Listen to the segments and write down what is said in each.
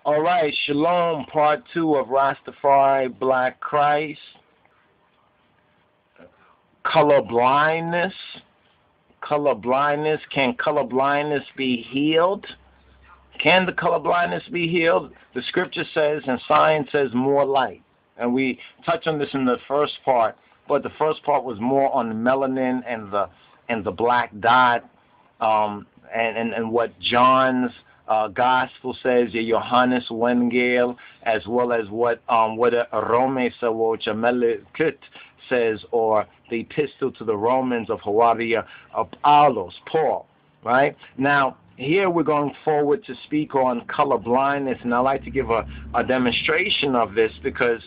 All right, Shalom, part 2 of Rastafari, Black Christ, color blindness. Color blindness. Can color blindness be healed? Can the color blindness be healed? The scripture says, and science says, more light. And we touched on this in the first part, but the first part was more on the melanin and the black dot, and what John's gospel says, Johannes Wengel, as well as what Rome Sawocha says, or the epistle to the Romans of Hawaria of Apollos, Paul. Right now, here we're going forward to speak on color blindness, and I like to give a demonstration of this because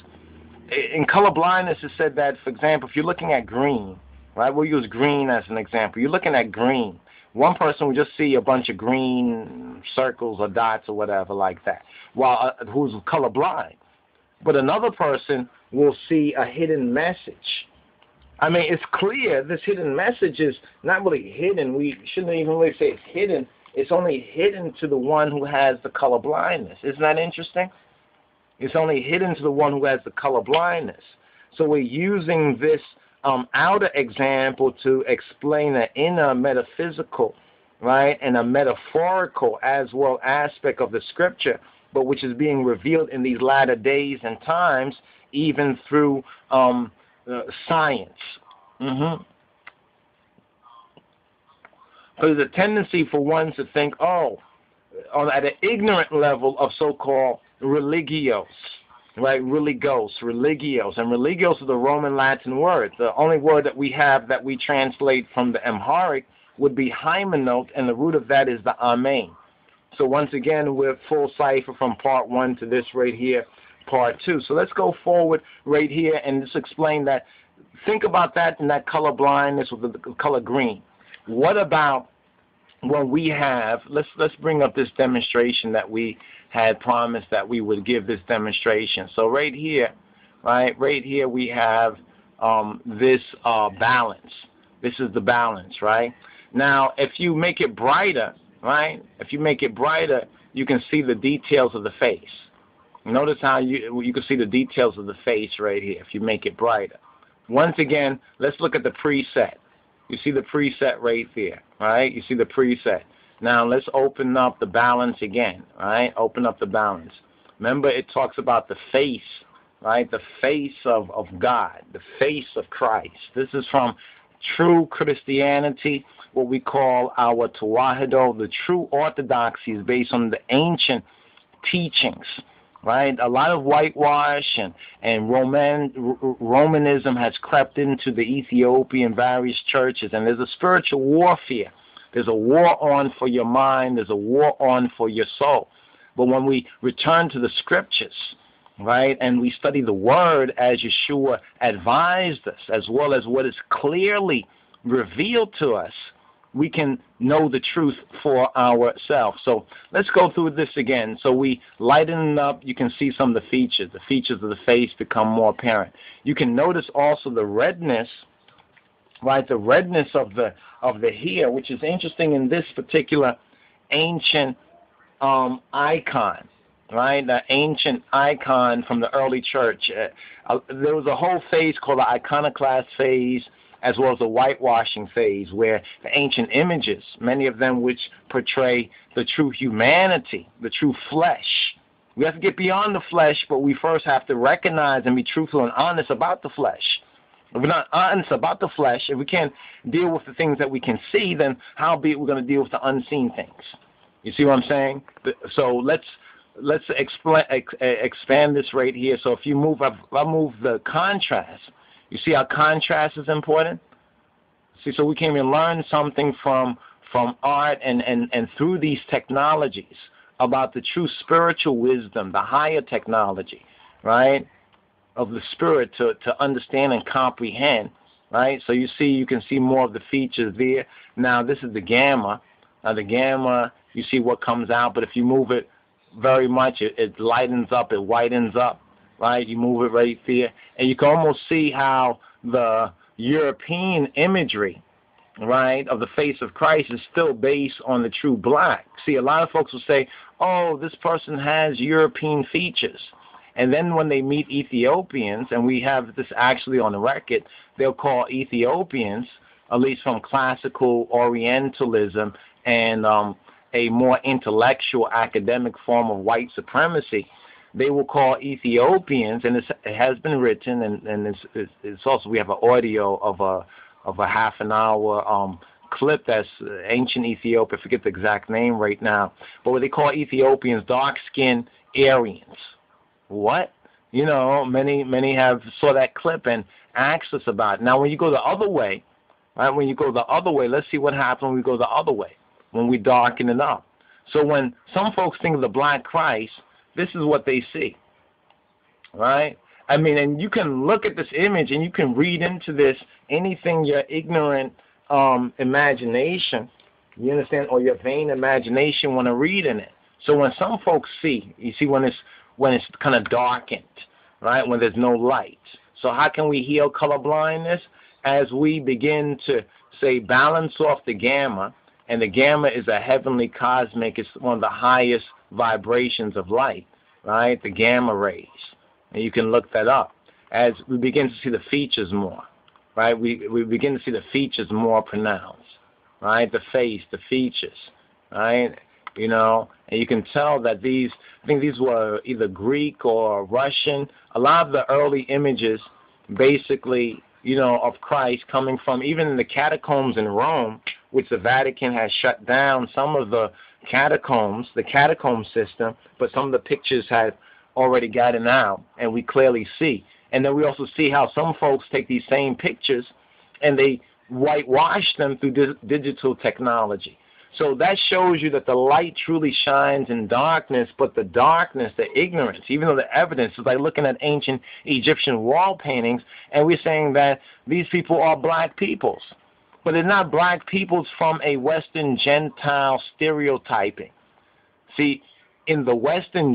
in color blindness it said that, for example, if you're looking at green, right? We'll use green as an example. You're looking at green. One person will just see a bunch of green circles or dots or whatever like that, while who's colorblind. But another person will see a hidden message. I mean, it's clear this hidden message is not really hidden. We shouldn't even really say it's hidden. It's only hidden to the one who has the color blindness. Isn't that interesting? It's only hidden to the one who has the color blindness. So we're using this outer example to explain an inner metaphysical, right, and a metaphorical as well aspect of the scripture, but which is being revealed in these latter days and times, even through science. There's a tendency for one to think, at an ignorant level of so-called religios, right? Religios. And religios is the Roman Latin word. The only word that we have that we translate from the Amharic would be hymenot, and the root of that is the amen. So once again, we're full cipher from part 1 to this right here, part 2. So let's go forward right here and just explain that. Think about that in that color blindness with the color green. What about when we have, let's bring up this demonstration that we had promised that we would give this demonstration. So right here we have this balance. This is the balance, right? Now, if you make it brighter, right? If you make it brighter, you can see the details of the face. Notice how you can see the details of the face right here if you make it brighter. Once again, let's look at the preset. You see the preset right there, right? You see the preset. Now let's open up the balance again, right? Open up the balance. Remember, it talks about the face, right? The face of God, the face of Christ. This is from true Christianity, what we call our Tawahido. The true orthodoxy is based on the ancient teachings, right? A lot of whitewash and Romanism has crept into the Ethiopian various churches, and there's a spiritual warfare. There's a war on for your mind. There's a war on for your soul. But when we return to the scriptures, right, and we study the word as Yeshua advised us, as well as what is clearly revealed to us, we can know the truth for ourselves. So let's go through this again. So we lighten up. You can see some of the features. The features of the face become more apparent. You can notice also the redness, right? The redness of the hair, which is interesting in this particular ancient icon, right? The ancient icon from the early church. There was a whole phase called the iconoclast phase, as well as the whitewashing phase, where the ancient images, many of them which portray the true humanity, the true flesh. We have to get beyond the flesh, but we first have to recognize and be truthful and honest about the flesh. If we're not honest about the flesh, if we can't deal with the things that we can see, then how be it we're going to deal with the unseen things? You see what I'm saying? So let's expand this right here. So if you move, I'll move the contrast. You see how contrast is important? See, so we can even learn something from art and through these technologies about the true spiritual wisdom, the higher technology, right, of the spirit to understand and comprehend, right? So you can see more of the features there. Now this is the gamma. Now the gamma, you see what comes out, but if you move it very much, it lightens up, it whitens up. Right, you move it right there, and you can almost see how the European imagery, right, of the face of Christ is still based on the true black. See, a lot of folks will say, oh, this person has European features. And then when they meet Ethiopians, and we have this actually on the record, they'll call Ethiopians, at least from classical Orientalism and a more intellectual academic form of white supremacy, they will call Ethiopians, and it has been written, and it's also, we have an audio of a half an hour clip that's ancient Ethiopia. I forget the exact name right now, but what they call Ethiopians, dark-skinned Aryans. What? You know, many have saw that clip and asked us about it. Now, when you go the other way, right? When you go the other way, let's see what happens when we go the other way, when we darken it up. So when some folks think of the Black Christ, this is what they see, right? I mean, and you can look at this image and you can read into this anything your ignorant imagination, you understand, or your vain imagination want to read in it. So when some folks see, you see when it's kind of darkened, right, when there's no light. So how can we heal color blindness? As we begin to, say, balance off the gamma, and the gamma is a heavenly cosmic, it's one of the highest vibrations of light, right, the gamma rays. And you can look that up. As we begin to see the features more, right, we begin to see the features more pronounced, right, the face, the features, right, you know, and you can tell that these, I think these were either Greek or Russian. A lot of the early images, basically, you know, of Christ coming from even in the catacombs in Rome, which the Vatican has shut down some of the catacombs, the catacomb system, but some of the pictures have already gotten out, and we clearly see. And then we also see how some folks take these same pictures and they whitewash them through digital technology. So that shows you that the light truly shines in darkness, but the darkness, the ignorance, even though the evidence is like looking at ancient Egyptian wall paintings, and we're saying that these people are black peoples. But they're not black peoples from a Western Gentile stereotyping. See, in the Western